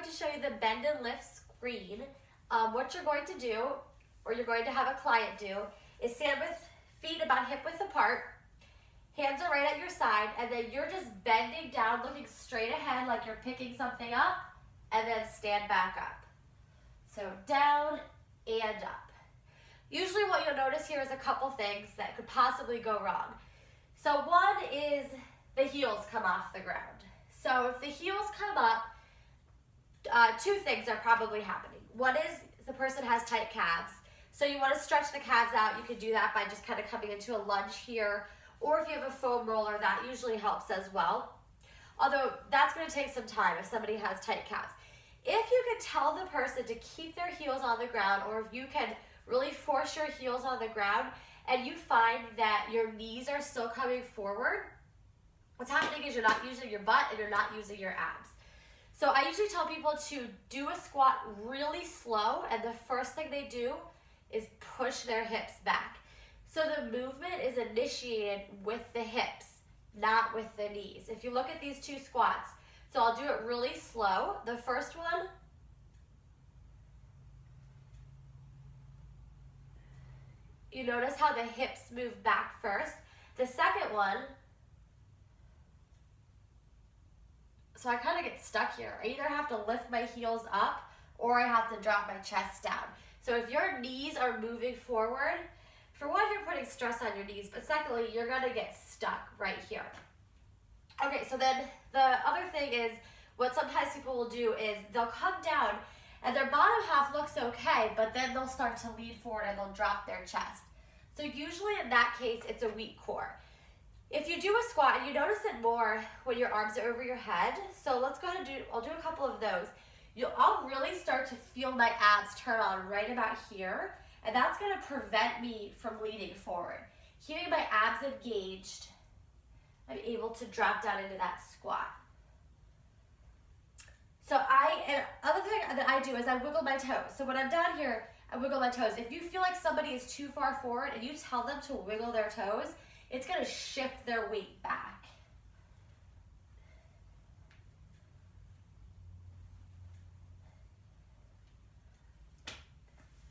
going to show you the bend and lift screen. What you're going to do, or you're going to have a client do, is stand with feet about hip width apart. Hands are right at your side, and then you're just bending down, looking straight ahead like you're picking something up, and then stand back up. So down and up. Usually what you'll notice here is a couple things that could possibly go wrong. So one is the heels come off the ground. So if the heels come up, two things are probably happening. One is the person has tight calves. So you want to stretch the calves out. You can do that by just kind of coming into a lunge here. Or if you have a foam roller, that usually helps as well. Although that's going to take some time if somebody has tight calves. If you can tell the person to keep their heels on the ground, or if you can really force your heels on the ground and you find that your knees are still coming forward, what's happening is you're not using your butt and you're not using your abs. So I usually tell people to do a squat really slow, and the first thing they do is push their hips back. So the movement is initiated with the hips, not with the knees. If you look at these two squats, so I'll do it really slow. The first one, you notice how the hips move back first. The second one, so I kind of get stuck here. I either have to lift my heels up or I have to drop my chest down. So if your knees are moving forward, for one, you're putting stress on your knees, but secondly, you're gonna get stuck right here. Okay, so then the other thing is, what sometimes people will do is they'll come down and their bottom half looks okay, but then they'll start to lean forward and they'll drop their chest. So usually in that case, it's a weak core. If you do a squat, and you notice it more when your arms are over your head, so let's go ahead and I'll do a couple of those. I'll really start to feel my abs turn on right about here, and that's gonna prevent me from leaning forward. Keeping my abs engaged, I'm able to drop down into that squat. So other thing that I do is I wiggle my toes. So when I'm down here, I wiggle my toes. If you feel like somebody is too far forward and you tell them to wiggle their toes, it's gonna shift their weight back.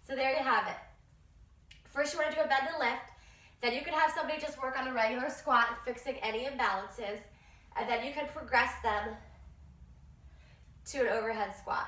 So there you have it. First you wanna do a bend and lift. Then you can have somebody just work on a regular squat, fixing any imbalances. And then you can progress them to an overhead squat.